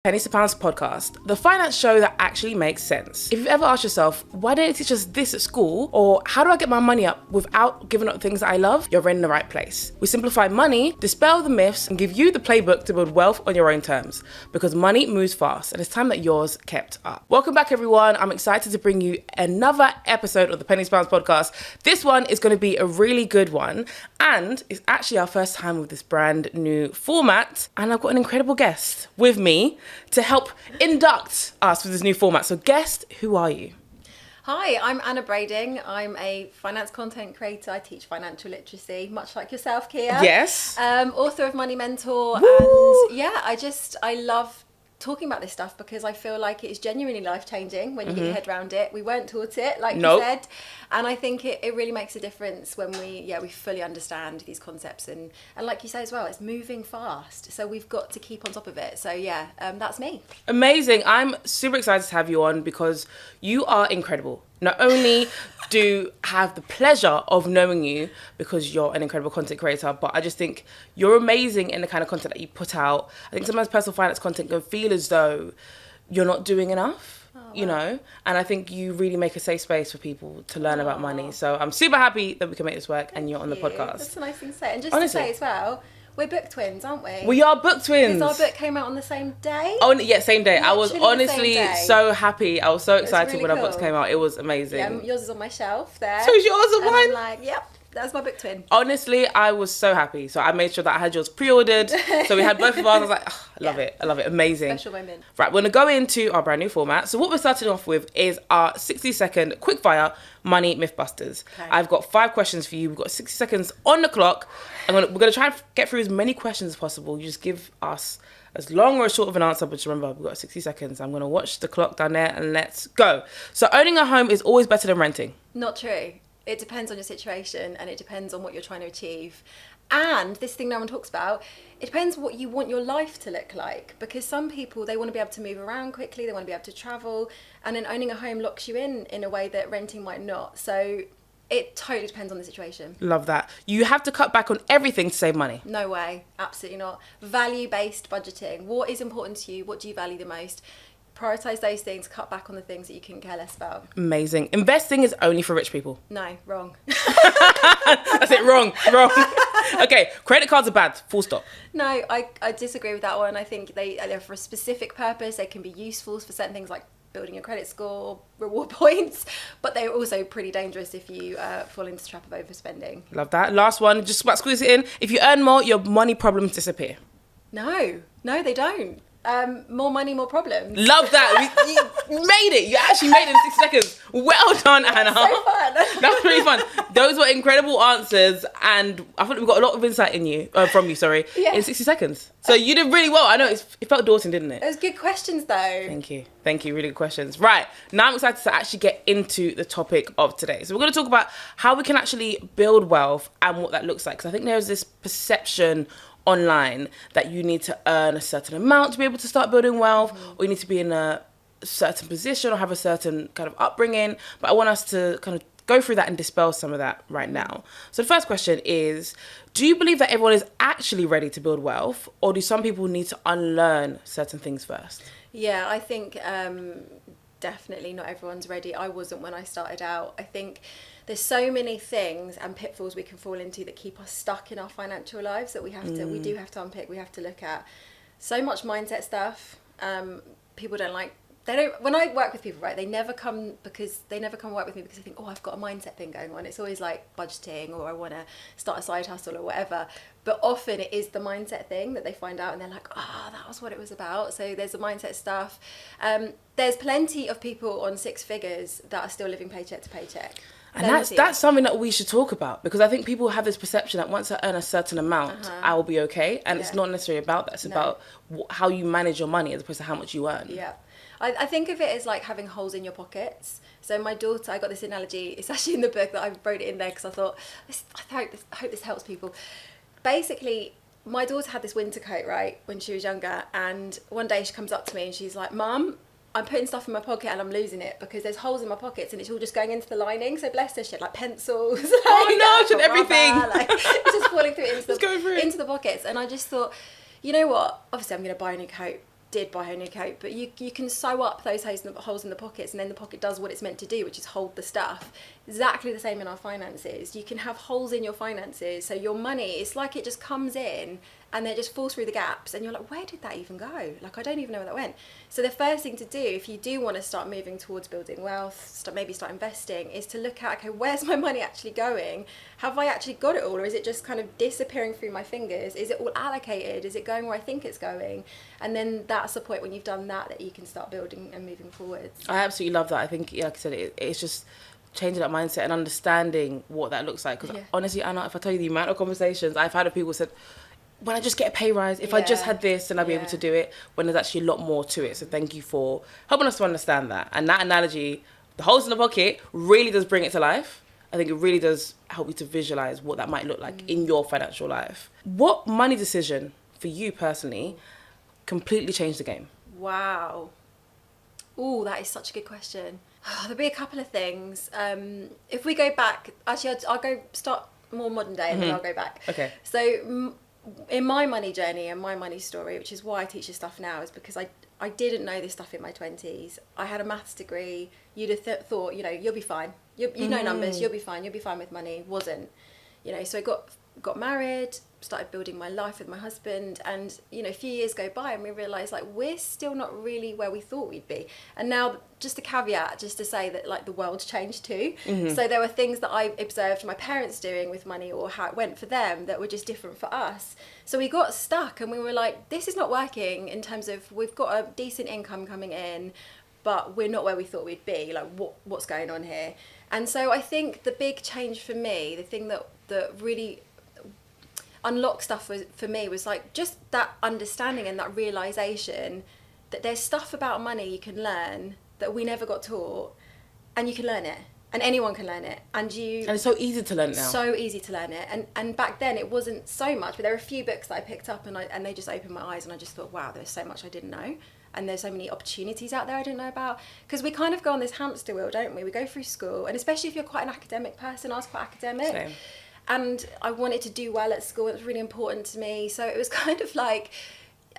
Pennies to Pounds podcast, the finance show that actually makes sense. If you've ever asked yourself, why didn't they teach us this at school? Or how do I get my money up without giving up things that I love? You're in the right place. We simplify money, dispel the myths, and give you the playbook to build wealth on your own terms. Because money moves fast, and it's time that yours kept up. Welcome back, everyone. I'm excited to bring you another episode of the Pennies to Pounds podcast. This one is going to be a really good one, and it's actually our first time with this brand new format. And I've got an incredible guest with me to help induct us with this new format. So guest, who are you? Hi, I'm Anna Brading. I'm a finance content creator. I teach financial literacy, much like yourself, Kia. Yes. Author of Money Mentor. Woo! And yeah, I love talking about this stuff because I feel like it is genuinely life-changing when you get your head around it. We weren't taught it, like Nope. you said. And I think it really makes a difference when we fully understand these concepts. And like you say as well, it's moving fast. So we've got to keep on top of it. So that's me. Amazing. I'm super excited to have you on because you are incredible. Not only do have the pleasure of knowing you because you're an incredible content creator, but I just think you're amazing in the kind of content that you put out. I think sometimes personal finance content can feel as though you're not doing enough, you know? And I think you really make a safe space for people to learn about money. So I'm super happy that we can make this work and you're on the podcast. That's a nice thing to say. And just Honestly. to say as well, we're book twins, aren't we? We are book twins. Because our book came out on the same day. Oh, yeah, same day. I was Literally the same honestly day. so happy. I was so excited really when our books cool. came out. It was amazing. Yeah, yours is on my shelf there. So is yours and And mine? I'm like, yep, that's my book twin. Honestly, I was so happy. So I made sure that I had yours pre-ordered. So we had both of ours. I was like, oh, I love it. I love it. Amazing. Special moment. Right, we're going to go into our brand new format. So what we're starting off with is our 60-second quickfire money mythbusters. Okay. I've got 5 questions for you. We've got 60 seconds on the clock. We're going to try and get through as many questions as possible. You just give us as long or as short of an answer, but just remember, we've got 60 seconds. I'm going to watch the clock down there and let's go. So owning a home is always better than renting. Not true. It depends on your situation and it depends on what you're trying to achieve. And this thing no one talks about, it depends what you want your life to look like. Because some people, they want to be able to move around quickly, they want to be able to travel, and then owning a home locks you in a way that renting might not. So it totally depends on the situation. Love that. You have to cut back on everything to save money. No way, absolutely not. Value-based budgeting. What is important to you? What do you value the most? Prioritise those things, cut back on the things that you can care less about. Amazing. Investing is only for rich people. No, wrong. That's it, wrong. Okay, credit cards are bad, full stop. No, I disagree with that one. I think they're for a specific purpose. They can be useful for certain things like building your credit score, reward points, but they're also pretty dangerous if you fall into the trap of overspending. Love that. Last one, just about squeeze it in. If you earn more, your money problems disappear. No, they don't. More money, more problems. Love that. You made it. You actually made it in 60 seconds. Well done, Anna. So fun. That's really fun. Those were incredible answers, and I thought we got a lot of insight from you, Yeah. in 60 seconds. So you did really well. I know it felt daunting, didn't it? Those good questions though. Thank you. Really good questions. Right, now I'm excited to actually get into the topic of today. So we're going to talk about how we can actually build wealth and what that looks like. Because I think there's this perception online that you need to earn a certain amount to be able to start building wealth, or you need to be in a certain position or have a certain kind of upbringing. But I want us to kind of go through that and dispel some of that right now. So the first question is, do you believe that everyone is actually ready to build wealth, or do some people need to unlearn certain things first? Yeah, I think definitely not everyone's ready. I wasn't when I started out. I think there's so many things and pitfalls we can fall into that keep us stuck in our financial lives that we do have to unpick, we have to look at. So much mindset stuff. People when I work with people, right, they never come work with me because they think, oh, I've got a mindset thing going on. It's always like budgeting, or I want to start a side hustle or whatever. But often it is the mindset thing that they find out and they're like, that was what it was about. So there's the mindset stuff. There's plenty of people on 6 figures that are still living paycheck to paycheck. And that's something that we should talk about, because I think people have this perception that once I earn a certain amount, I will be okay. And it's not necessarily about that. It's about how you manage your money as opposed to how much you earn. Yeah. I think of it as like having holes in your pockets. So my daughter, I got this analogy, it's actually in the book that I wrote it in there because I thought, I hope this helps people. Basically, my daughter had this winter coat, right, when she was younger. And one day she comes up to me and she's like, Mum, I'm putting stuff in my pocket and I'm losing it because there's holes in my pockets and it's all just going into the lining. So bless her, shit, like pencils. Everything. It's just falling through Going through into the pockets. And I just thought, you know what? Obviously, I'm going to buy a new coat. did buy her a new coat, but you can sew up those holes in the pockets, and then the pocket does what it's meant to do, which is hold the stuff. Exactly the same in our finances. You can have holes in your finances, so your money, it's like it just comes in and then it just falls through the gaps, and you're like, where did that even go? Like, I don't even know where that went. So the first thing to do, if you do want to start moving towards building wealth, maybe start investing, is to look at, okay, where's my money actually going? Have I actually got it all, or is it just kind of disappearing through my fingers? Is it all allocated? Is it going where I think it's going? And then that's the point when you've done that you can start building and moving forwards. I absolutely love that. I think, like I said, it's just changing that mindset and understanding what that looks like. Because honestly, Anna, if I tell you the amount of conversations I've had with people said, when I just get a pay rise, if I just had this, then I'd be able to do it, when there's actually a lot more to it. So thank you for helping us to understand that. And that analogy, the holes in the pocket, really does bring it to life. I think it really does help you to visualize what that might look like in your financial life. What money decision for you personally completely changed the game? Wow. Ooh, that is such a good question. There'll be a couple of things. If we go back, actually, I'll go start more modern day, and then I'll go back. Okay. So in my money journey and my money story, which is why I teach this stuff now, is because I didn't know this stuff in my 20s. I had a maths degree. You'd have thought, you'll be fine. You know numbers, you'll be fine with money. Wasn't. So I got married, started building my life with my husband, and a few years go by and we realised like we're still not really where we thought we'd be. And now, just a caveat, just to say that like the world's changed too. So there were things that I observed my parents doing with money, or how it went for them, that were just different for us. So we got stuck and we were like, this is not working, in terms of we've got a decent income coming in, but we're not where we thought we'd be. Like, what's going on here? And so I think the big change for me, the thing that really unlocked stuff for me was like just that understanding and that realization that there's stuff about money you can learn that we never got taught, and you can learn it, and anyone can learn it, and it's so easy to learn now. So easy to learn it, and back then it wasn't so much, but there were a few books that I picked up and they just opened my eyes, and I just thought, wow, there's so much I didn't know. And there's so many opportunities out there I didn't know about. Because we kind of go on this hamster wheel, don't we? We go through school, and especially if you're quite an academic person, I was quite academic. Same. And I wanted to do well at school. It was really important to me. So it was kind of like,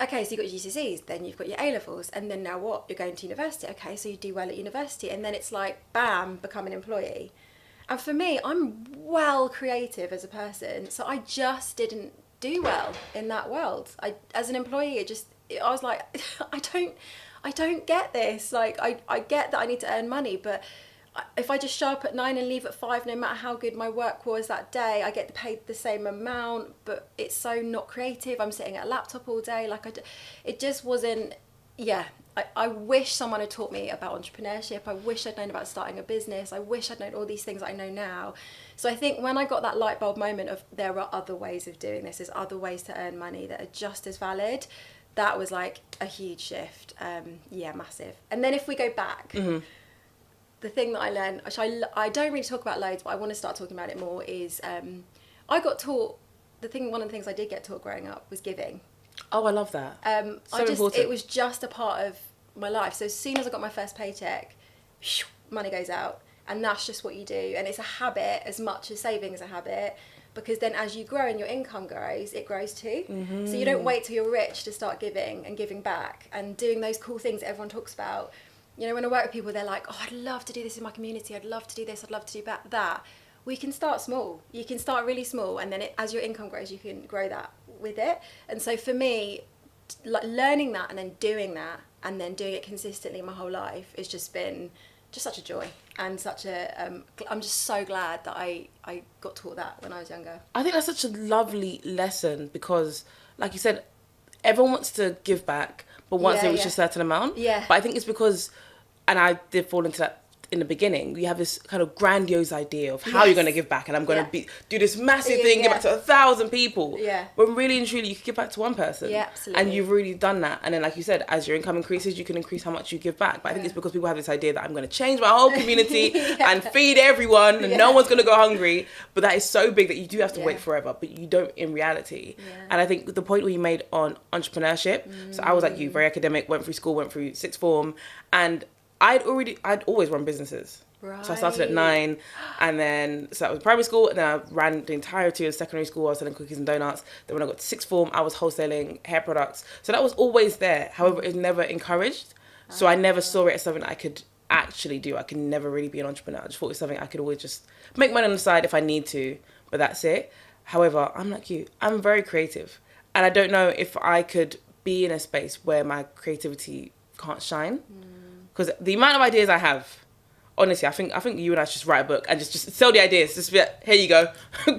okay, so you've got your GCSEs, then you've got your A-levels, and then now what? You're going to university. Okay, so you do well at university. And then it's like, bam, become an employee. And for me, I'm well creative as a person. So I just didn't do well in that world. As an employee, I was like, I don't get this. Like, I get that I need to earn money, but if I just show up at 9 and leave at 5, no matter how good my work was that day, I get paid the same amount, but it's so not creative. I'm sitting at a laptop all day. It just wasn't, I wish someone had taught me about entrepreneurship. I wish I'd known about starting a business. I wish I'd known all these things that I know now. So I think when I got that light bulb moment of there are other ways of doing this, there's other ways to earn money that are just as valid, that was like a huge shift. Massive. And then if we go back, the thing that I learned, which I don't really talk about loads, but I want to start talking about it more, is I got taught, one of the things I did get taught growing up was giving. Oh, I love that. Important. It was just a part of my life. So as soon as I got my first paycheck, money goes out, and that's just what you do. And it's a habit as much as saving is a habit, because then as you grow and your income grows, it grows too. So you don't wait till you're rich to start giving and giving back and doing those cool things that everyone talks about. When I work with people, they're like, oh, I'd love to do this in my community. I'd love to do this. I'd love to do that. We can start small. You can start really small, and then as your income grows, you can grow that with it. And so for me, like learning that and then doing that and then doing it consistently my whole life has just been just such a joy, and such a I'm just so glad that I got taught that when I was younger. I think that's such a lovely lesson, because like you said, everyone wants to give back, but once they reach a certain amount. But I think it's because, and I did fall into that in the beginning, you have this kind of grandiose idea of how you're going to give back, and I'm going to do this massive thing, give back to 1,000 people. When really and truly you can give back to one person. Absolutely. And you've really done that. And then, like you said, as your income increases, you can increase how much you give back. But I think it's because people have this idea that I'm going to change my whole community and feed everyone, and no one's going to go hungry. But that is so big that you do have to wait forever, but you don't in reality. And I think the point where you made on entrepreneurship, so I was like you, very academic, went through school, went through sixth form, and I'd always run businesses. Right. So I started at 9, and then, so that was primary school, and then I ran the entirety of secondary school. I was selling cookies and donuts. Then when I got to sixth form, I was wholesaling hair products. So that was always there. However, it was never encouraged. So I never saw it as something that I could actually do. I could never really be an entrepreneur. I just thought it was something I could always just make money on the side if I need to, but that's it. However, I'm like you. I'm very creative. And I don't know if I could be in a space where my creativity can't shine. Because the amount of ideas I have, honestly, I think you and I should just write a book and just sell the ideas. Just be like, here you go.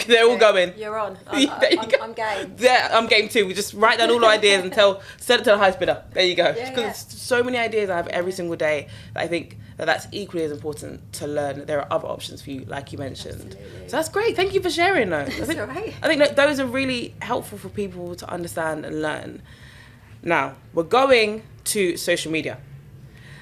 They're all going. You're on. I'm game. Yeah, I'm game too. We just write down all our ideas and sell it to the highest bidder. There you go. Because there's so many ideas I have every single day that I think that's equally as important to learn. There are other options for you, like you mentioned. Absolutely. So that's great. Thank you for sharing those. That's all right. I think that those are really helpful for people to understand and learn. Now, we're going to social media.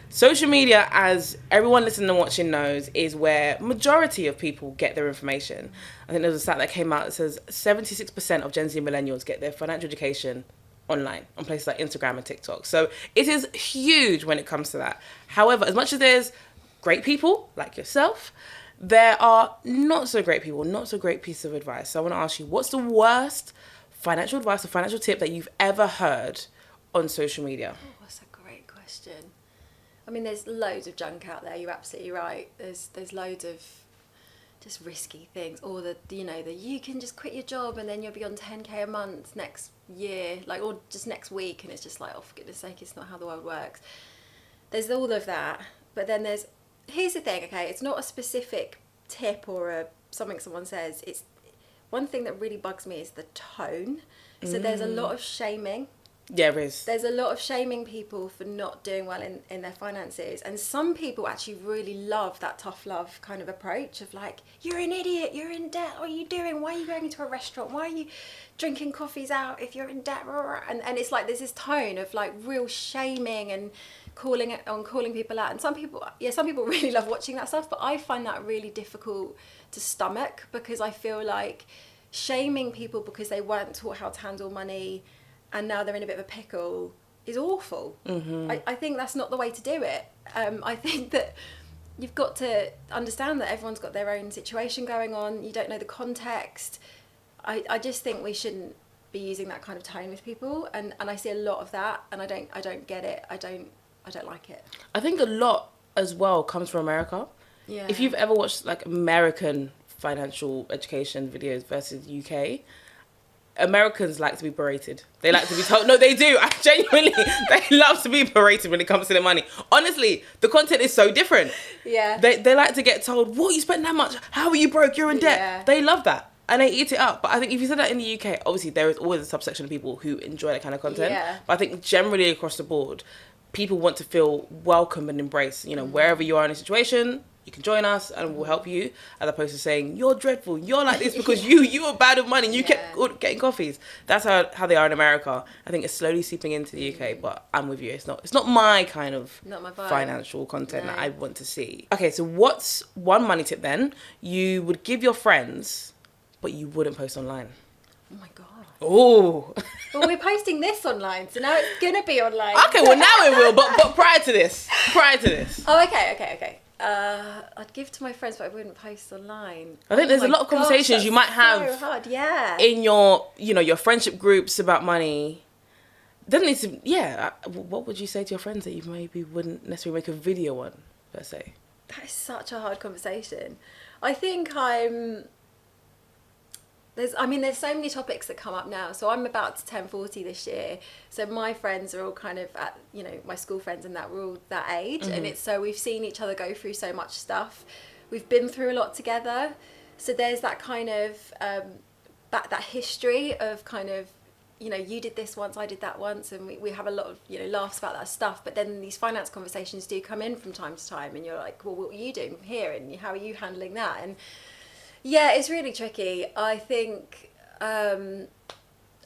Social media, as everyone listening and watching knows, is where majority of people get their information. I think there's a stat that came out that says 76% of Gen Z millennials get their financial education online on places like Instagram and TikTok. So it is huge when it comes to that. However, as much as there's great people like yourself, there are not so great people, not so great pieces of advice. So I want to ask you, what's the worst financial advice or financial tip that you've ever heard on social media? Oh, that's a great question. I mean, there's loads of junk out there. You're absolutely right. There's loads of just risky things, or the you can just quit your job and then you'll be on 10k a month next year, like, or just next week, and it's just like, oh, for goodness sake, it's not how the world works. There's all of that, but then here's the thing. Okay, it's not a specific tip or something someone says. It's one thing that really bugs me is the tone. So there's a lot of shaming. Yeah, there is. There's a lot of shaming people for not doing well in their finances. And some people actually really love that tough love kind of approach of like, you're an idiot, you're in debt, what are you doing? Why are you going into a restaurant? Why are you drinking coffees out if you're in debt? And it's like there's this tone of like real shaming and calling people out. And some people really love watching that stuff, but I find that really difficult to stomach, because I feel like shaming people because they weren't taught how to handle money and now they're in a bit of a pickle is awful. Mm-hmm. I think that's not the way to do it. I think that you've got to understand that everyone's got their own situation going on. You don't know the context. I just think we shouldn't be using that kind of tone with people, and I see a lot of that, and I don't get it. I don't like it. I think a lot as well comes from America. Yeah. If you've ever watched like American financial education videos versus UK, Americans like to be berated. They like to be told. No, they do. I genuinely, they love to be berated when it comes to their money. Honestly, the content is so different. Yeah. They like to get told, what, you spent that much? How are you broke? You're in debt. Yeah. They love that. And they eat it up. But I think if you said that in the UK, obviously there is always a subsection of people who enjoy that kind of content. Yeah. But I think generally across the board, people want to feel welcome and embraced. You know, wherever you are in a situation, you can join us and we'll help you, as opposed to saying, you're dreadful, you're like this because you were bad with money and you kept getting coffees. That's how they are in America. I think it's slowly seeping into the UK, but I'm with you. It's not my kind of financial content that I want to see. Okay, so what's one money tip then you would give your friends, but you wouldn't post online? Oh my God. Oh. Well, we're posting this online, so now it's going to be online. Okay, well now it will, but prior to this. Oh, okay. I'd give to my friends, but I wouldn't post online. I think there's a lot of conversations you might have so hard. Yeah. in your friendship groups about money. Doesn't need to. Yeah. What would you say to your friends that you maybe wouldn't necessarily make a video on, per se? That is such a hard conversation. I think there's so many topics that come up now. So I'm about to turn 40 this year. So my friends are all kind of at, my school friends and that, we're all that age. Mm-hmm. And we've seen each other go through so much stuff. We've been through a lot together. So there's that kind of, that history of kind of, you did this once, I did that once. And we have a lot of, laughs about that stuff. But then these finance conversations do come in from time to time. And you're like, well, what are you doing here? And how are you handling that? And yeah, it's really tricky. I think, oh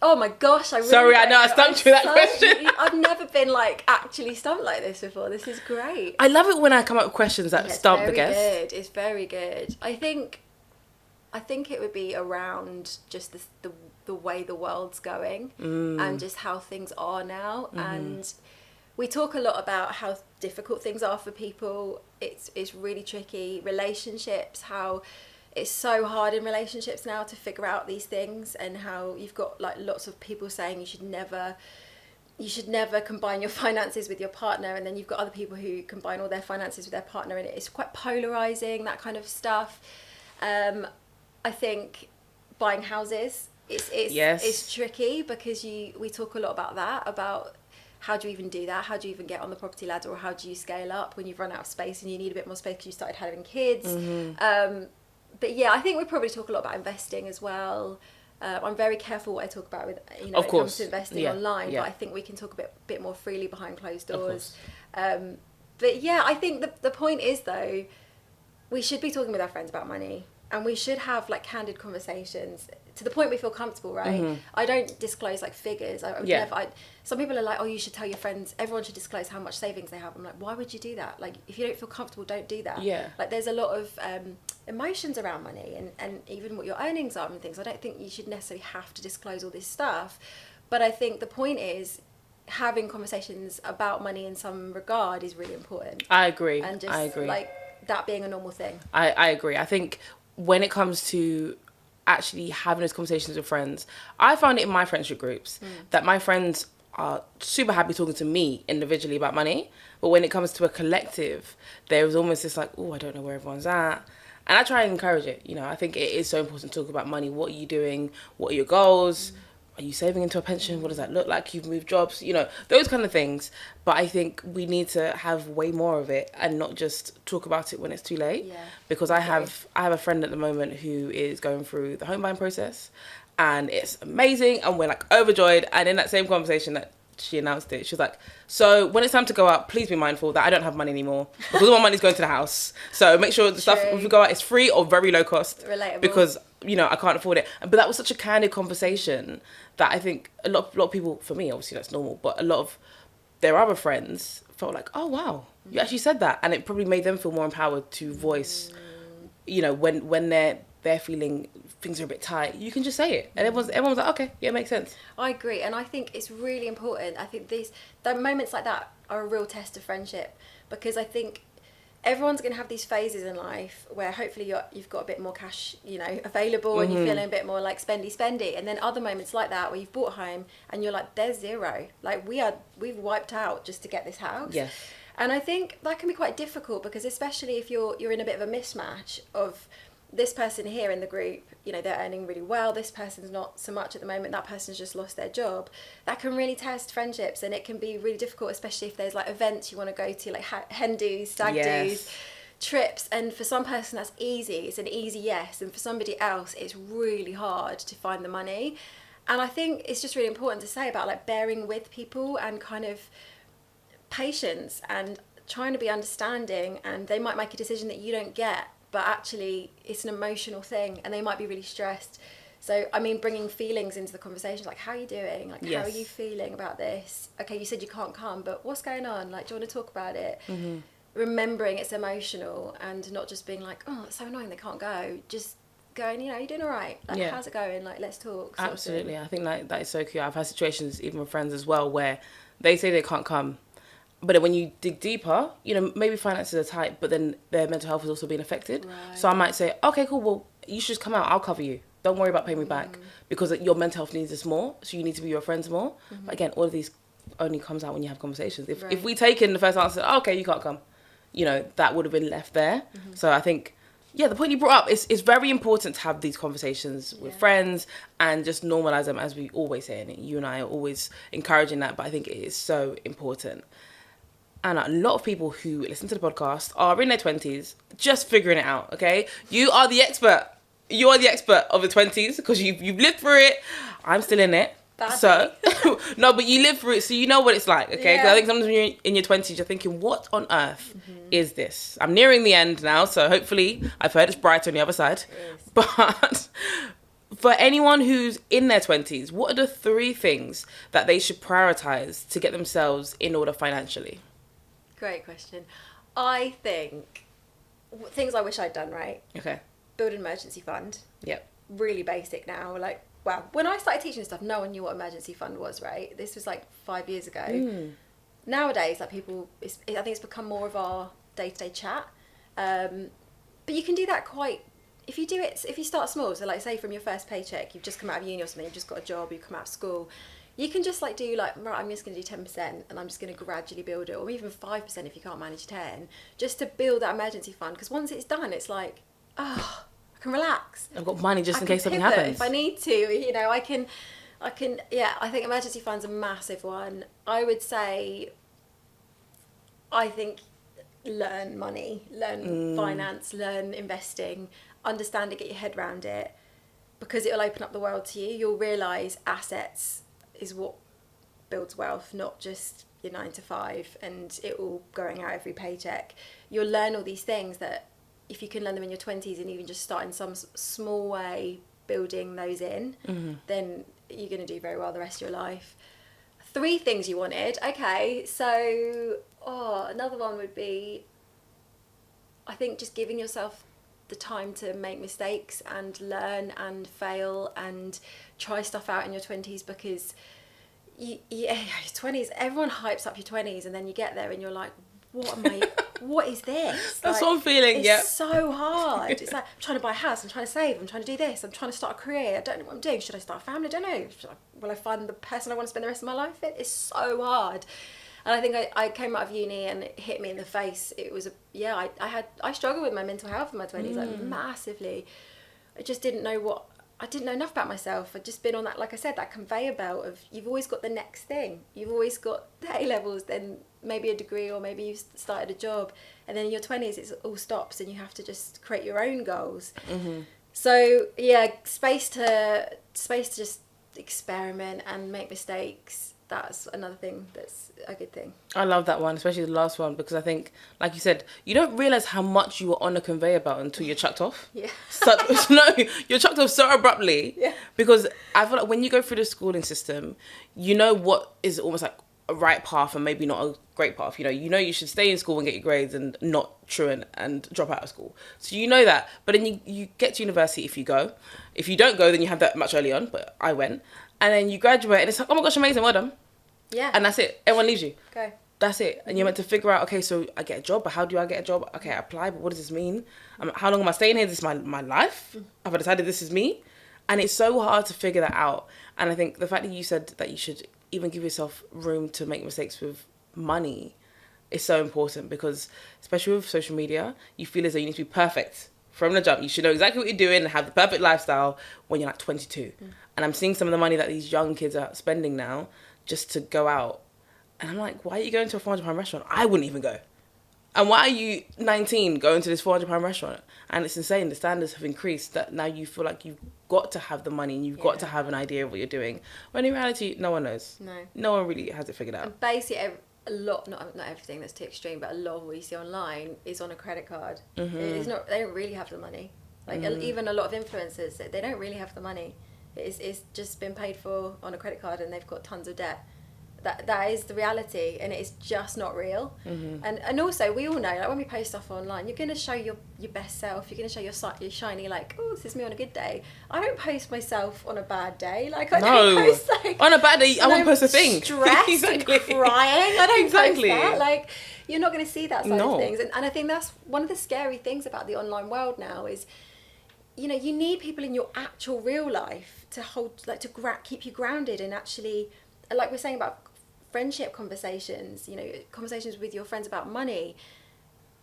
my gosh, I know I stumped you that question. I've never been actually stumped like this before. This is great. I love it when I come up with questions that stump the guest. It's very good. I think it would be around just the way the world's going and just how things are now. Mm-hmm. And we talk a lot about how difficult things are for people. It's really tricky. Relationships, how it's so hard in relationships now to figure out these things, and how you've got like lots of people saying you should never combine your finances with your partner, and then you've got other people who combine all their finances with their partner, and it's quite polarizing, that kind of stuff. I think buying houses, it's tricky, because we talk a lot about that, about how do you even do that? How do you even get on the property ladder, or how do you scale up when you've run out of space and you need a bit more space because you started having kids? But yeah, I think we probably talk a lot about investing as well. I'm very careful what I talk about with, when it comes to investing online, but I think we can talk a bit more freely behind closed doors. But yeah, I think the point is, though, we should be talking with our friends about money, and we should have like candid conversations to the point we feel comfortable, right? I don't disclose like figures. Some people are like, oh, you should tell your friends, everyone should disclose how much savings they have. I'm like, why would you do that? Like, if you don't feel comfortable, don't do that. Like, there's a lot of emotions around money, and even what your earnings are and things. I don't think you should necessarily have to disclose all this stuff, but I think the point is having conversations about money in some regard is really important. I agree. And just like that being a normal thing. I agree. I think when it comes to actually having those conversations with friends, I found it in my friendship groups that my friends are super happy talking to me individually about money, but when it comes to a collective, there was almost this like, oh, I don't know where everyone's at. And I try and encourage it. I think it is so important to talk about money. What are you doing? What are your goals? Are you saving into a pension? What does that look like? You've moved jobs, those kind of things. But I think we need to have way more of it and not just talk about it when it's too late. Because I have a friend at the moment who is going through the home buying process, and it's amazing, and we're like overjoyed. And in that same conversation that she announced it, she was like, so when it's time to go out, please be mindful that I don't have money anymore, because all my money's going to the house. So make sure the stuff, if we go out, is free or very low cost. Relatable. Because, I can't afford it. But that was such a candid conversation that I think a lot of people, for me, obviously that's normal, but a lot of their other friends felt like, oh, wow, you actually said that. And it probably made them feel more empowered to voice, when they're feeling things are a bit tight, you can just say it, and everyone's like, okay, yeah, it makes sense. I agree, and I think it's really important. I think the moments like that are a real test of friendship, because I think everyone's going to have these phases in life where hopefully you've got a bit more cash, available, and you're feeling a bit more like spendy, and then other moments like that where you've bought home and you're like, there's zero, like we've wiped out just to get this house. Yes. And I think that can be quite difficult, because especially if you're in a bit of a mismatch of this person here in the group, they're earning really well, this person's not so much at the moment, that person's just lost their job. That can really test friendships, and it can be really difficult, especially if there's like events you want to go to, like hen do's, stag do's, trips, and for some person that's easy, it's an easy yes, and for somebody else it's really hard to find the money. And I think it's just really important to say about like bearing with people and kind of patience and trying to be understanding, and they might make a decision that you don't get, but actually it's an emotional thing, and they might be really stressed. So, I mean, bringing feelings into the conversation, like, how are you doing? Like, how are you feeling about this? Okay, you said you can't come, but what's going on? Like, do you want to talk about it? Remembering it's emotional, and not just being like, oh, it's so annoying they can't go. Just going, you're doing all right. Like, how's it going? Like, let's talk. Absolutely. I think that is so cute. I've had situations, even with friends as well, where they say they can't come, but then when you dig deeper, maybe finances are tight, but then their mental health is also being affected. Right. So I might say, okay, cool, well, you should just come out, I'll cover you. Don't worry about paying me back, because your mental health needs this more, so you need to be your friends more. But again, all of these only comes out when you have conversations. If we take in the first answer, okay, you can't come, that would have been left there. So I think, the point you brought up is very important to have these conversations with friends and just normalize them, as we always say, and you and I are always encouraging that, but I think it is so important. And a lot of people who listen to the podcast are in their 20s, just figuring it out, okay? You are the expert. You are the expert of the 20s, because you've lived through it. I'm still in it. Badly. So, no, but you live through it, so you know what it's like, okay? Because I think sometimes when you're in your 20s, you're thinking, what on earth is this? I'm nearing the end now, so hopefully, I've heard it's brighter on the other side. But for anyone who's in their 20s, what are the 3 things that they should prioritize to get themselves in order financially? Great question. I think things I wish I'd done, right? Okay. Build an emergency fund. Yep. Really basic now. Like, wow. When I started teaching stuff, no one knew what emergency fund was, right? This was like 5 years ago. nowadays, like people, I think it's become more of our day-to-day chat. But you can do that if you start small, so like say from your first paycheck, you've just come out of uni or something, you've just got a job, you come out of school, you can just like do like, right, I'm just going to do 10% and I'm just going to gradually build it, or even 5% if you can't manage 10, just to build that emergency fund. Because once it's done, it's like, oh, I can relax. I've got money just in case something pivot happens. if I need to, you know, I can, yeah, I think emergency fund's a massive one. I would say, I think learn money, learn finance, learn investing, understand it, get your head around it, because it'll open up the world to you. You'll realise assets is what builds wealth, not just your 9 to 5 and it all going out every paycheck. You'll learn all these things that if you can learn them in your 20s and even just start in some small way building those in, then you're going to do very well the rest of your life. 3 things you wanted. Okay, so another one would be, I think, just giving yourself the time to make mistakes and learn and fail and try stuff out in your 20s, because your 20s, everyone hypes up your 20s and then you get there and you're like, what is this? That's like, what I'm feeling. It's so hard. It's like, I'm trying to buy a house, I'm trying to save, I'm trying to do this, I'm trying to start a career, I don't know what I'm doing. Should I start a family? I don't know. Will I find the person I want to spend the rest of my life with? It's so hard. And I think I came out of uni and it hit me in the face. It was I struggled with my mental health in my 20s, like massively. I just didn't know enough about myself. I'd just been on that, like I said, that conveyor belt of, you've always got the next thing. You've always got the A-levels, then maybe a degree, or maybe you've started a job. And then in your 20s, it all stops and you have to just create your own goals. So yeah, space to just experiment and make mistakes. That's another thing that's a good thing. I love that one, especially the last one, because I think, like you said, you don't realise how much you were on a conveyor belt until you're chucked off. Yeah. You're chucked off so abruptly. Yeah. Because I feel like when you go through the schooling system, you know what is almost like a right path and maybe not a great path. You know you should stay in school and get your grades and not truant and drop out of school. So you know that. But then you get to university if you go. If you don't go, then you have that much early on, but I went. And then you graduate and it's like, oh my gosh, amazing, well done. Yeah. And that's it. Everyone leaves you. Okay. That's it. And you're meant to figure out, okay, so I get a job, but how do I get a job? Okay, I apply, but what does this mean? How long am I staying here? This is my life? Have I decided this is me? And it's so hard to figure that out. And I think the fact that you said that you should even give yourself room to make mistakes with money is so important, because especially with social media, you feel as though you need to be perfect from the jump. You should know exactly what you're doing and have the perfect lifestyle when you're like 22. And I'm seeing some of the money that these young kids are spending now just to go out. And I'm like, why are you going to a £400 restaurant? I wouldn't even go. And why are you 19 going to this £400 restaurant? And it's insane. The standards have increased that now you feel like you've got to have the money and you've got to have an idea of what you're doing. When in reality, no one knows. No one really has it figured out. And basically, a lot, not everything that's too extreme, but a lot of what you see online is on a credit card. It's not. They don't really have the money. Like even a lot of influencers, they don't really have the money. It's just been paid for on a credit card and they've got tons of debt. That is the reality, and it's just not real. And also, we all know, like when we post stuff online, you're going to show your best self. You're going to show your shiny, like, oh, this is me on a good day. I don't post myself on a bad day. Like, I don't post, like, on a bad day, I won't post a thing. Stressed Exactly. and crying. I don't post that. Like, you're not going to see that side of things. And I think that's one of the scary things about the online world now is, you know, you need people in your actual real life to hold, like, to keep you grounded and actually, like we're saying about friendship conversations, you know, conversations with your friends about money.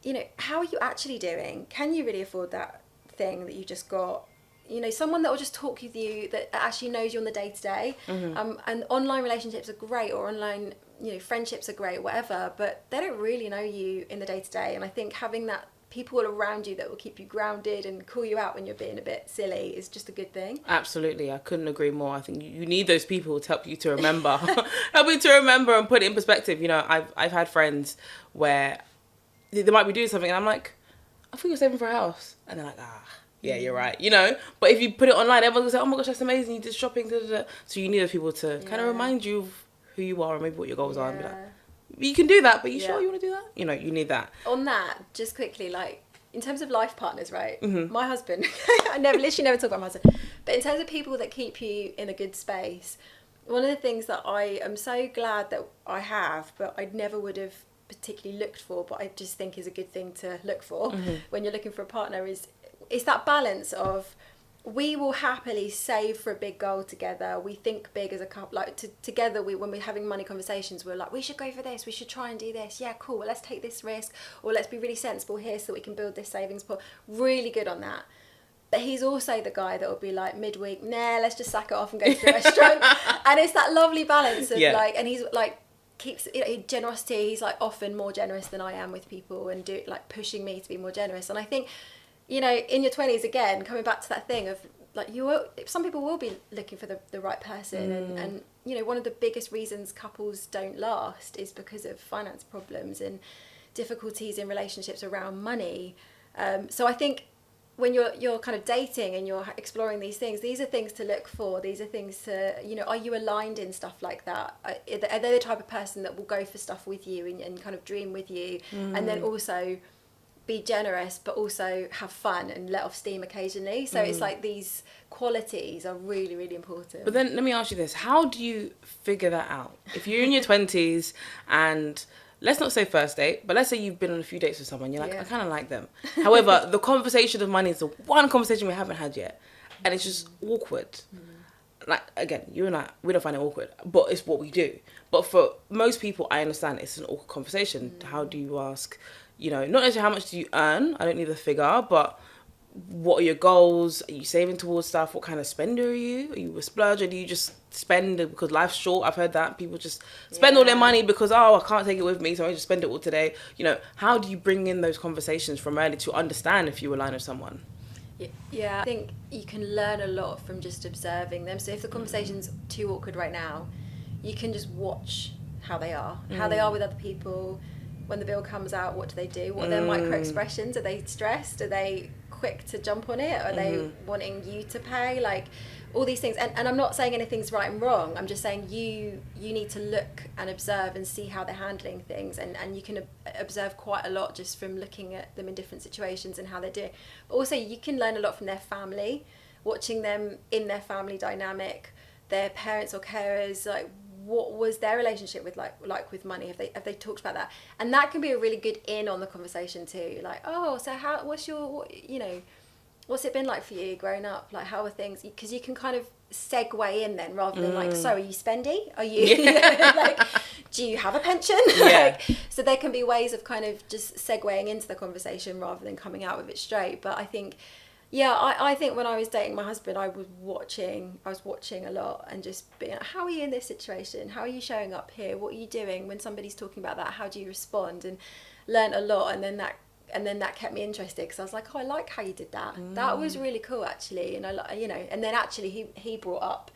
You know, how are you actually doing? Can you really afford that thing that you just got? You know, someone that will just talk with you, that actually knows you on the day to day. And online relationships are great, or online, you know, friendships are great, whatever, but they don't really know you in the day to day. And I think having that people around you that will keep you grounded and call you out when you're being a bit silly is just a good thing. Absolutely. I couldn't agree more. I think you need those people to help you to remember. Help you to remember and put it in perspective. You know, I've had friends where they might be doing something and I'm like, I thought you were saving for a house. And they're like, yeah, you're right. You know, but if you put it online, everyone's going to say, oh my gosh, that's amazing. You did shopping. Da, da, da. So you need those people to kind of remind you of who you are and maybe what your goals are. And be like, you can do that, but you sure you want to do that? You know, you need that. On that, just quickly, like, in terms of life partners, right? My husband, I literally never talk about my husband, but in terms of people that keep you in a good space, One of the things that I am so glad that I have, but I never would have particularly looked for, but I just think is a good thing to look for when you're looking for a partner, is that balance of, we will happily save for a big goal together. We think big as a couple, like together. When we're having money conversations, we're like, we should go for this. We should try and do this. Yeah, cool. Well, let's take this risk, or let's be really sensible here so that we can build this savings pot. Really good on that. But he's also the guy that will be like midweek, nah, let's just sack it off and go to the restaurant. And it's that lovely balance of like, and he's like, keeps, you know, generosity. He's like often more generous than I am with people, and like pushing me to be more generous. And I think, you know, in your 20s, again, coming back to that thing of like, some people will be looking for the right person. And, you know, one of the biggest reasons couples don't last is because of finance problems and difficulties in relationships around money. So I think when you're kind of dating and you're exploring these things, these are things to look for. These are things to, you know, are you aligned in stuff like that? Are they the type of person that will go for stuff with you and kind of dream with you, and then also be generous, but also have fun and let off steam occasionally? So it's like these qualities are really, really important. But then let me ask you this. How do you figure that out? If you're in your 20s and let's not say first date, but let's say you've been on a few dates with someone, you're like, I kind of like them. However, the conversation of money is the one conversation we haven't had yet. And it's just awkward. Like, again, you and I, we don't find it awkward, but it's what we do. But for most people, I understand it's an awkward conversation. How do you ask, you know, not necessarily how much do you earn? I don't need the figure, but what are your goals? Are you saving towards stuff? What kind of spender are you? Are you a splurge, or do you just spend because life's short? I've heard that people just spend all their money because, oh, I can't take it with me, so I just spend it all today. You know, how do you bring in those conversations from early to understand if you align with someone? Yeah, I think you can learn a lot from just observing them. So if the conversation's too awkward right now, you can just watch how they are with other people. When the bill comes out, what do they do? What are their micro expressions? Are they stressed? Are they quick to jump on it? Are they wanting you to pay? Like, all these things. And I'm not saying anything's right and wrong. I'm just saying you need to look and observe and see how they're handling things. And you can observe quite a lot just from looking at them in different situations and how they're doing. But also you can learn a lot from their family, watching them in their family dynamic, their parents or carers, like, what was their relationship with like with money? Have they talked about that? And that can be a really good in on the conversation too. Like, oh, so what's it been like for you growing up? Like, how are things? Because you can kind of segue in then, rather than like, so are you spendy? Are you like, do you have a pension? Like, so there can be ways of kind of just segueing into the conversation rather than coming out with it straight. But I think, I think when I was dating my husband, I was watching a lot and just being like, how are you in this situation? How are you showing up here? What are you doing when somebody's talking about that? How do you respond? And learn a lot. And then that kept me interested, because I was like, oh, I like how you did that. That was really cool, actually. And and then actually he brought up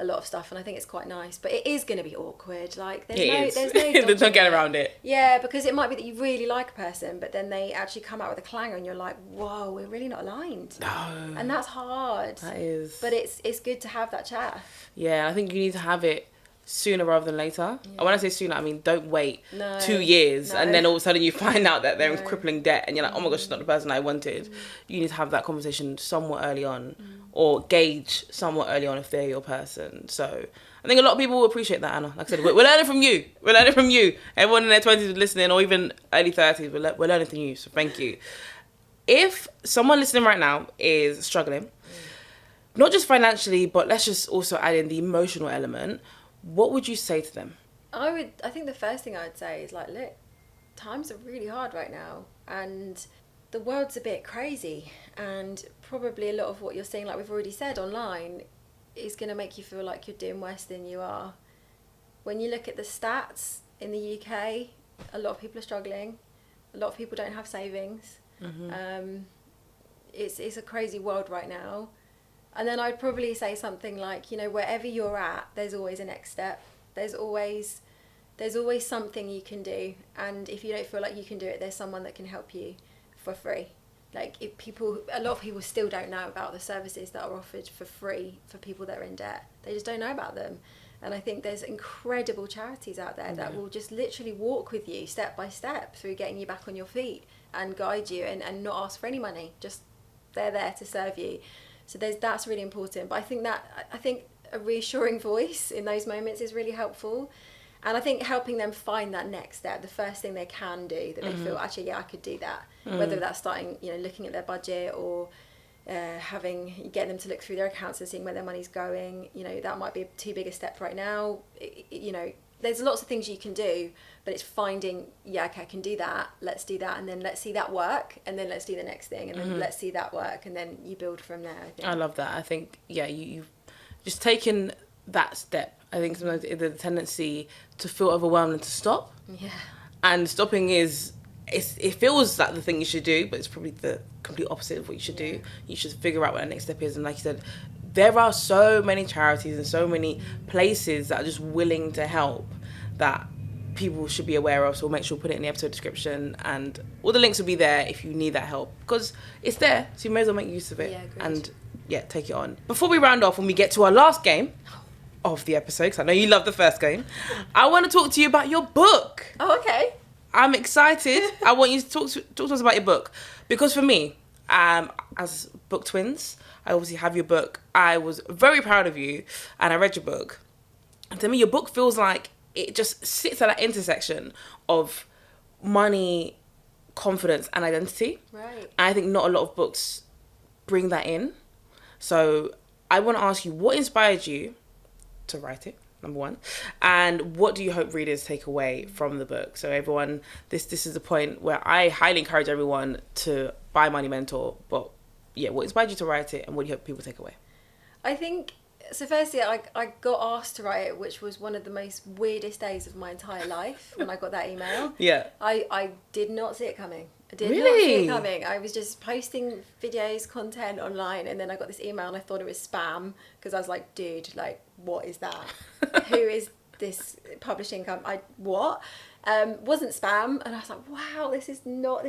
a lot of stuff, and I think it's quite nice. But it is going to be awkward. Like, there's no there's no getting around it. Yeah, because it might be that you really like a person, but then they actually come out with a clanger, and you're like, whoa, we're really not aligned. No. And that's hard. That is. But it's good to have that chat. Yeah, I think you need to have it sooner rather than later. And when I say sooner, I mean don't wait 2 years and then all of a sudden you find out that they're in crippling debt and you're like, oh my gosh, it's not the person I wanted. You need to have that conversation somewhat early on, or gauge somewhat early on if they're your person. So I think a lot of people will appreciate that, Anna. Like I said, we're learning from you. We're learning from you. Everyone in their 20s listening, or even early 30s, we're learning from you. So thank you. If someone listening right now is struggling, not just financially, but let's just also add in the emotional element, what would you say to them? I think the first thing I'd say is like, look, times are really hard right now, and the world's a bit crazy, and probably a lot of what you're seeing, like we've already said, online is going to make you feel like you're doing worse than you are. When you look at the stats in the UK, a lot of people are struggling. A lot of people don't have savings. It's a crazy world right now. And then I'd probably say something like, wherever you're at, there's always a next step. There's always something you can do. And if you don't feel like you can do it, there's someone that can help you for free. Like, a lot of people still don't know about the services that are offered for free for people that are in debt. They just don't know about them. And I think there's incredible charities out there that will just literally walk with you step by step through getting you back on your feet and guide you and not ask for any money. Just they're there to serve you. So that's really important. But I think a reassuring voice in those moments is really helpful. And I think helping them find that next step, the first thing they can do that they feel, actually, yeah, I could do that. Whether that's starting, looking at their budget, or getting them to look through their accounts and seeing where their money's going. That might be too big a step right now. There's lots of things you can do, but it's finding, okay, I can do that. Let's do that. And then let's see that work. And then let's do the next thing. And then let's see that work. And then you build from there, I think. I love that. I think, you've just taken that step. I think sometimes the tendency to feel overwhelmed and to stop. Yeah. And stopping it feels like the thing you should do, but it's probably the complete opposite of what you should do. You should figure out what the next step is. And like you said, there are so many charities and so many places that are just willing to help that people should be aware of. So we'll make sure we'll put it in the episode description, and all the links will be there if you need that help, because it's there. So you may as well make use of it. Yeah, agreed. And take it on. Before we round off, when we get to our last game of the episode, because I know you love the first game, I want to talk to you about your book. Oh, okay. I'm excited. I want you to talk to us about your book, because for me, as book twins, I obviously have your book. I was very proud of you, and I read your book. And to me, your book feels like it just sits at that intersection of money, confidence, and identity. Right. And I think not a lot of books bring that in. So I want to ask you, what inspired you to write it, number one, and what do you hope readers take away from the book? So everyone, this is the point where I highly encourage everyone to buy Money Mentor, but what inspired you to write it, and what do you hope people take away? I think, so firstly, I got asked to write it, which was one of the most weirdest days of my entire life when I got that email. Yeah. I did not see it coming. I did not Really? see it coming. I was just posting videos, content online, and then I got this email and I thought it was spam, because I was like, dude, like, what is that? Who is this publishing company? What? Wasn't spam, and I was like, wow, this is not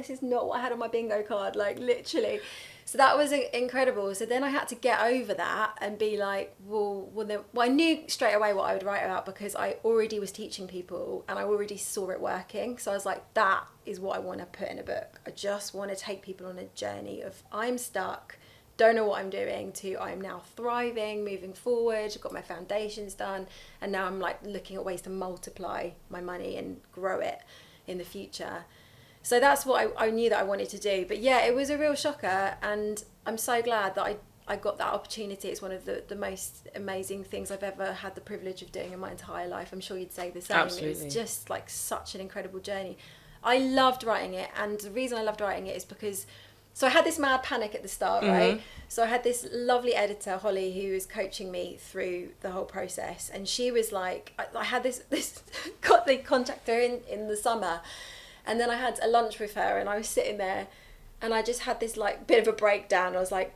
what I had on my bingo card, like, literally. So that was incredible. So then I had to get over that and be like, well, I knew straight away what I would write about, because I already was teaching people and I already saw it working. So I was like, that is what I want to put in a book. I just want to take people on a journey of, I'm stuck, don't know what I'm doing, to I'm now thriving, moving forward, I've got my foundations done, and now I'm like looking at ways to multiply my money and grow it in the future. So that's what I knew that I wanted to do. But it was a real shocker, and I'm so glad that I got that opportunity. It's one of the most amazing things I've ever had the privilege of doing in my entire life. I'm sure you'd say the same. Absolutely. It was just like such an incredible journey. I loved writing it, and the reason I loved writing it is because, so I had this mad panic at the start, right? So I had this lovely editor, Holly, who was coaching me through the whole process, and she was like, I had this got the contact her in the summer. And then I had a lunch with her, and I was sitting there, and I just had this like bit of a breakdown. I was like,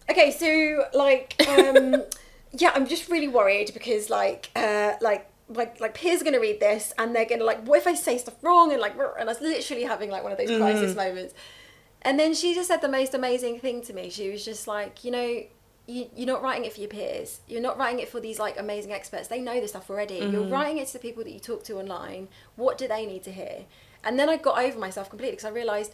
okay, so like, I'm just really worried, because like peers are going to read this, and they're going to like, what if I say stuff wrong? And I was literally having like one of those crisis moments. And then she just said the most amazing thing to me. She was just like, you're not writing it for your peers. You're not writing it for these like amazing experts. They know this stuff already. You're writing it to the people that you talk to online. What do they need to hear? And then I got over myself completely, because I realised,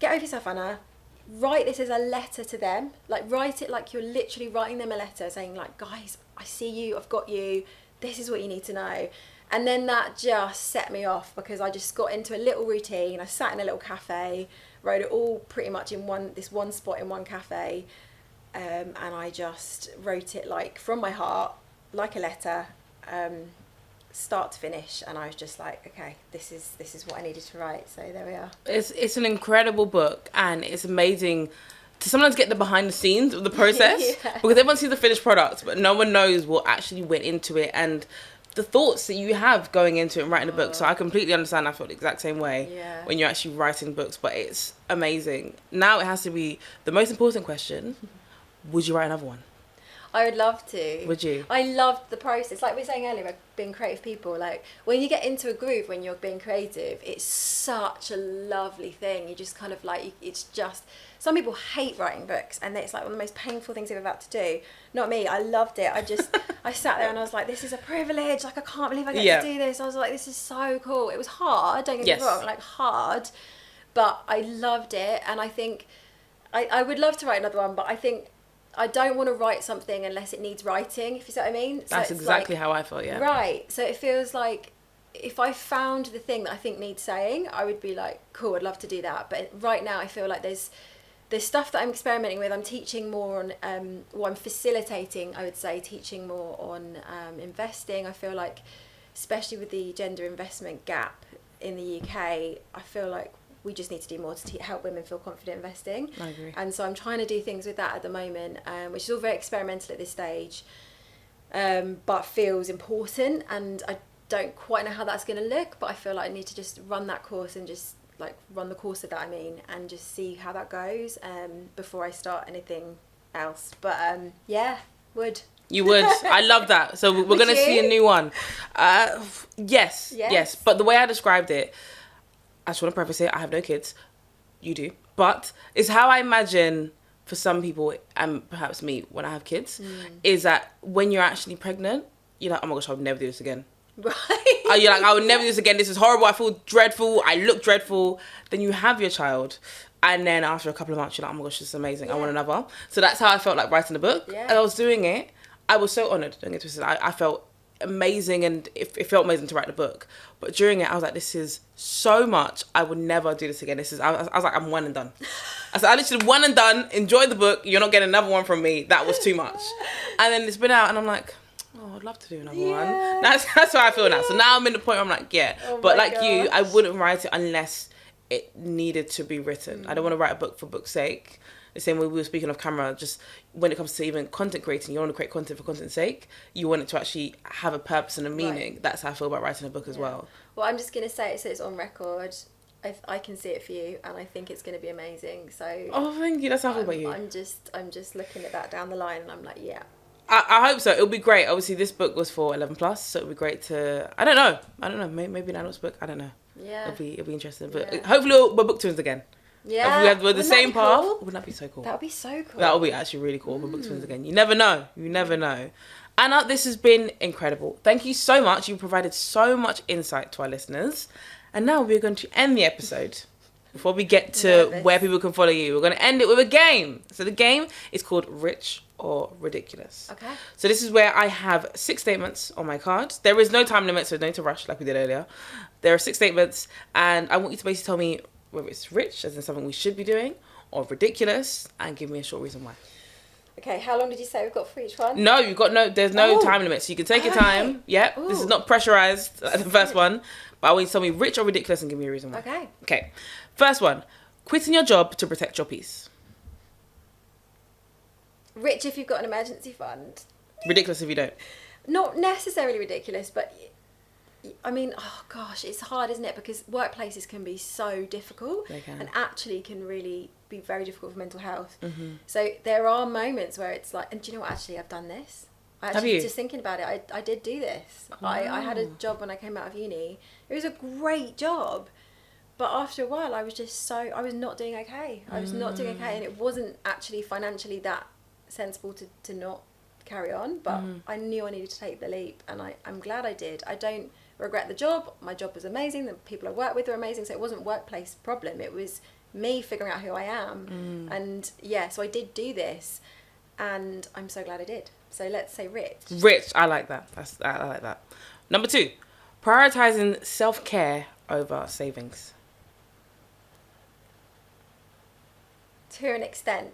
get over yourself, Anna. Write this as a letter to them. Like, write it like you're literally writing them a letter saying, like, guys, I see you, I've got you, this is what you need to know. And then that just set me off, because I just got into a little routine. I sat in a little cafe, wrote it all pretty much in this one spot in one cafe, and I just wrote it like from my heart, like a letter, start to finish. And I was just like, okay, this is what I needed to write. So there we are. It's an incredible book, and it's amazing to sometimes get the behind the scenes of the process. Because everyone sees the finished product, but no one knows what actually went into it, and the thoughts that you have going into it and writing a book. So I completely understand. I felt the exact same way when you're actually writing books, but it's amazing. Now it has to be the most important question. Would you write another one? I would love to. Would you? I loved the process. Like we were saying earlier, being creative people, like when you get into a groove when you're being creative, it's such a lovely thing. You just kind of like, it's just, some people hate writing books, and it's like one of the most painful things they've ever had to do. Not me. I loved it. I sat there and I was like, this is a privilege. Like, I can't believe I get to do this. I was like, this is so cool. It was hard, don't get me wrong, like hard, but I loved it. And I think I would love to write another one, but I think I don't want to write something unless it needs writing, if you see what I mean. That's so exactly how I felt, yeah. Right. So it feels like if I found the thing that I think needs saying, I would be like, cool, I'd love to do that. But right now I feel like there's stuff that I'm experimenting with. I'm teaching more on, I'm facilitating, I would say, teaching more on investing. I feel like, especially with the gender investment gap in the UK, I feel like we just need to do more to help women feel confident investing. I agree. And so I'm trying to do things with that at the moment, which is all very experimental at this stage, but feels important. And I don't quite know how that's going to look, but I feel like I need to just run that course and just like run the course of that, and just see how that goes before I start anything else. But would. You would. I love that. So we're going to see a new one. Yes. But the way I described it, I just want to preface it, I have no kids. You do. But it's how I imagine for some people, and perhaps me, when I have kids, is that when you're actually pregnant, you're like, oh my gosh, I would never do this again. Right. You're like, I would never do this again. This is horrible. I feel dreadful. I look dreadful. Then you have your child. And then after a couple of months, you're like, oh my gosh, this is amazing. I want another. So that's how I felt like writing the book. Yeah. And I was doing it. I was so honoured. Don't get twisted. I felt amazing, and it felt amazing to write the book. But during it, I was like, this is so much. I would never do this again. I was like, I'm one and done. I said, I literally one and done. Enjoy the book. You're not getting another one from me. That was too much. And then it's been out, and I'm like, oh, I'd love to do another one. That's how I feel now. So now I'm in the point where I'm like, yeah. Oh but like you, I wouldn't write it unless it needed to be written. I don't want to write a book for book's sake. The same way we were speaking of camera, just when it comes to even content creating, you don't want to create content for content's sake. You want it to actually have a purpose and a meaning. Right. That's how I feel about writing a book as well. Well, I'm just going to say it so it's on record. I can see it for you, and I think it's going to be amazing. So oh, thank you. That's how I feel about you. I'm just looking at that down the line, and I'm like, yeah. I hope so. It'll be great. Obviously, this book was for 11 plus, so it'll be great to. I don't know. Maybe an adult's book. I don't know. Yeah. It'll be interesting. But hopefully, we're book twins again. Yeah. If we're the same path. Cool? Wouldn't that be so cool? That would be so cool. That would be actually really cool. We're book twins again. You never know. Anna, this has been incredible. Thank you so much. You provided so much insight to our listeners. And now we're going to end the episode. Before we get to where people can follow you, we're going to end it with a game. So the game is called Rich or Ridiculous. Okay. So this is where I have 6 statements on my card. There is no time limit, so no need to rush like we did earlier. There are 6 statements, and I want you to basically tell me whether it's rich, as in something we should be doing, or ridiculous, and give me a short reason why. Okay, how long did you say we've got for each one? No, there's no time limit, so you can take your time. Yep, this is not pressurized like the first one, but I want you to tell me rich or ridiculous and give me a reason why. Okay. First one, quitting your job to protect your peace. Rich if you've got an emergency fund. Ridiculous if you don't. Not necessarily ridiculous, but I mean, oh gosh, it's hard, isn't it? Because workplaces can be so difficult. They can. And actually can really be very difficult for mental health. Mm-hmm. So there are moments where it's like, and do you know what, actually I've done this. Have you? Just thinking about it, I did do this. Wow. I had a job when I came out of uni. It was a great job. But after a while, I was not doing okay. I was not doing okay, and it wasn't actually financially that sensible to not carry on. But I knew I needed to take the leap, and I'm glad I did. I don't regret the job. My job was amazing. The people I worked with were amazing. So it wasn't a workplace problem. It was me figuring out who I am. And so I did do this, and I'm so glad I did. So let's say rich. Rich, I like that. I like that. Number 2, prioritizing self-care over savings. To an extent.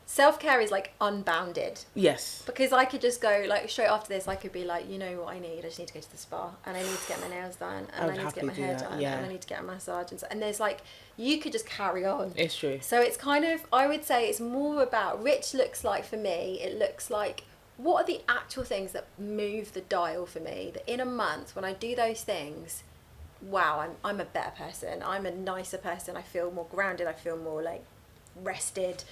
Self-care is like unbounded. Yes. Because I could just go, like, straight after this, I could be like, you know what I need? I just need to go to the spa, and I need to get my nails done, and I need to get my hair done, and I need to get a massage. And there's like, you could just carry on. It's true. So it's kind of, I would say it's more about, rich looks like for me, it looks like, what are the actual things that move the dial for me? That in a month, when I do those things, wow, I'm a better person. I'm a nicer person. I feel more grounded. I feel more like rested.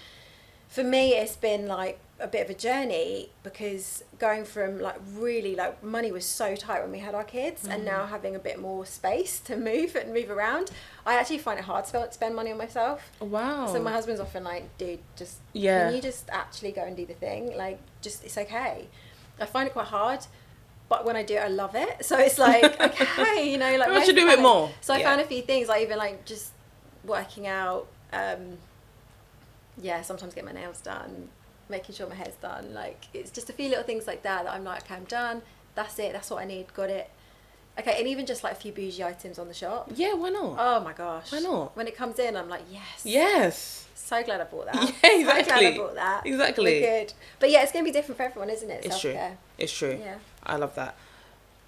For me, it's been like a bit of a journey, because going from like really like money was so tight when we had our kids, and now having a bit more space to move around, I actually find it hard to spend money on myself. Wow. So my husband's often like, dude, just can you just actually go and do the thing? Like, just, it's okay. I find it quite hard, but when I do it, I love it. So it's like, okay, you know, like I should do it more. So I found a few things, like even like just working out, sometimes get my nails done, making sure my hair's done. Like, it's just a few little things like that I'm like, okay, I'm done. That's it. That's what I need. Got it. Okay, and even just like a few bougie items on the shop. Yeah, why not? Oh my gosh. Why not? When it comes in, I'm like, yes. Yes. So glad I bought that. Yeah, exactly. So glad I bought that. Exactly. We're good. But yeah, it's going to be different for everyone, isn't it? It's Self-care. true. It's true. Yeah. I love that.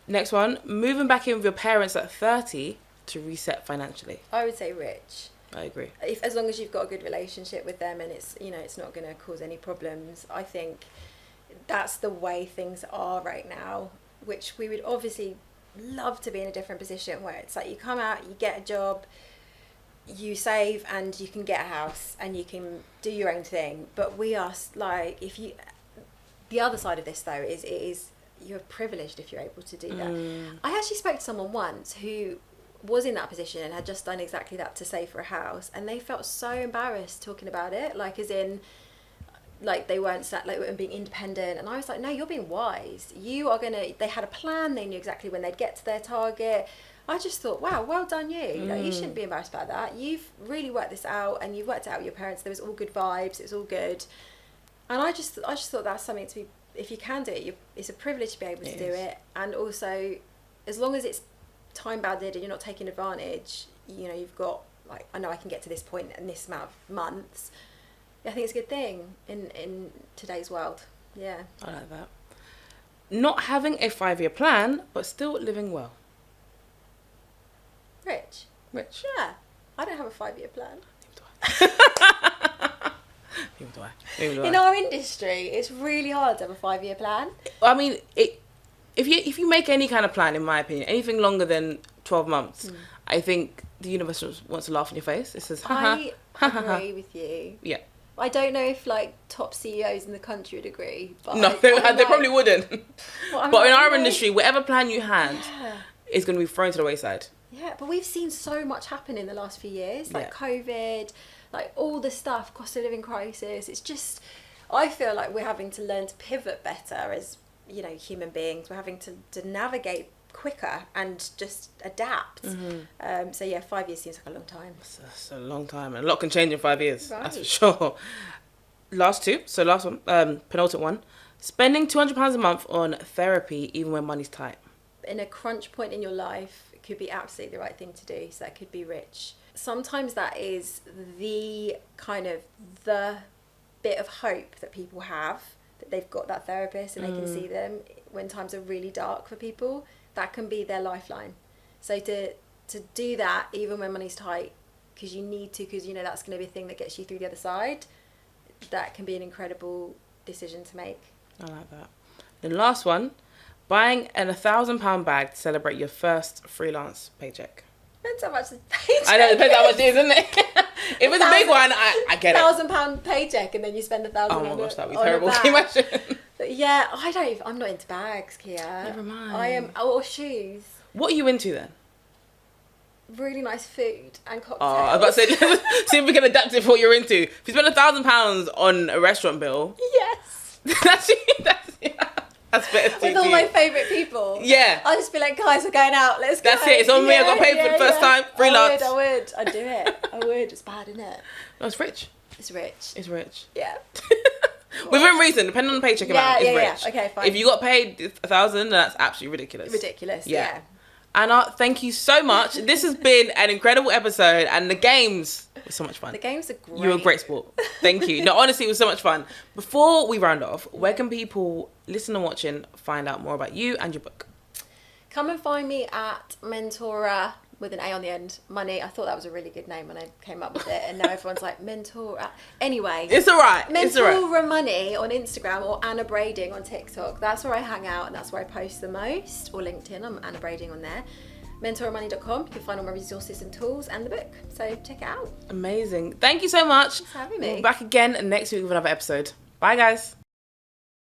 Next one, moving back in with your parents at 30 to reset financially. I would say rich. I agree. As long as you've got a good relationship with them and it's, you know, it's not going to cause any problems, I think that's the way things are right now, which we would obviously love to be in a different position where it's like you come out, you get a job, you save, and you can get a house and you can do your own thing. But we are like, the other side of this though is you're privileged if you're able to do that. I actually spoke to someone once who was in that position and had just done exactly that to save for a house, and they felt so embarrassed talking about it, like as in like they weren't being independent. And I was like, no, you're being wise. You are gonna. They had a plan. They knew exactly when they'd get to their target. I just thought, wow, well done you. You know, you shouldn't be embarrassed about that. You've really worked this out, and you've worked it out with your parents. There was all good vibes. It was all good. And I just thought that's something to be. If you can do it, it's a privilege to be able to do it. And also, as long as it's time bounded and you're not taking advantage, you know, you've got like, I know I can get to this point in this amount of months. I think it's a good thing in today's world. Yeah. I like that. Not having a 5-year plan, but still living well. Rich. Yeah. I don't have a 5-year plan. Neither do I. In our industry, it's really hard to have a 5-year plan. I mean, if you make any kind of plan, in my opinion, anything longer than 12 months, I think the universe wants to laugh in your face. It says, I agree with you. Yeah. I don't know if like top CEOs in the country would agree. But No, they probably wouldn't. But in our industry, whatever plan you had is going to be thrown to the wayside. Yeah, but we've seen so much happen in the last few years, like COVID, like all the stuff, cost of living crisis. It's just, I feel like we're having to learn to pivot better as, you know, human beings. We're having to navigate quicker and just adapt. So yeah, 5 years seems like a long time. It's a long time, and a lot can change in 5 years. Right. That's for sure. Last one, penultimate one. Spending £200 a month on therapy even when money's tight. In a crunch point in your life, it could be absolutely the right thing to do. So that could be rich. Sometimes that is the bit of hope that people have, that they've got that therapist and they can see them when times are really dark for people. That can be their lifeline. So to do that even when money's tight, because you need to, because you know that's going to be a thing that gets you through the other side, that can be an incredible decision to make. I like that. The last one, buying an £1,000 bag to celebrate your first freelance paycheck. Depends how much the paycheck I know, it depends how much it is, isn't it? If it's a big one, I get it. £1,000 paycheck and then you spend £1,000. Oh my gosh, that'd be terrible. Can you imagine? But yeah, I'm not into bags, Kia. Never mind. I am, or shoes. What are you into then? Really nice food and cocktails. Oh, I was about to say, see if we can adapt it for what you're into. If you spend £1,000 on a restaurant bill, Yes. that's better. With all my favourite people. Yeah. I'll just be like, guys, we're going out. Let's go. That's it. It's on me. I got paid for the first time. Freelance. I would. I'd do it. I would. It's bad, isn't it? No, it's rich. It's rich. It's rich. Yeah. Within reason, depending on the paycheck amount, it's rich. Yeah. Okay, fine. If you got paid $1,000, then that's absolutely ridiculous. Ridiculous. Yeah. Anna, thank you so much. This has been an incredible episode, and the games were so much fun. The games are great. You were a great sport. Thank you. No, honestly, it was so much fun. Before we round off, where can people listen and watch and find out more about you and your book? Come and find me at Mentora with an A on the end. Money. I thought that was a really good name when I came up with it, and now everyone's like Mentora. Anyway, it's all right. Mentora Money on Instagram or Anna Brading on TikTok. That's where I hang out and that's where I post the most. Or LinkedIn. I'm Anna Brading on there. MentoraMoney.com. You can find all my resources and tools and the book. So check it out. Amazing. Thank you so much. Thanks for having me. We'll be back again next week with another episode. Bye, guys.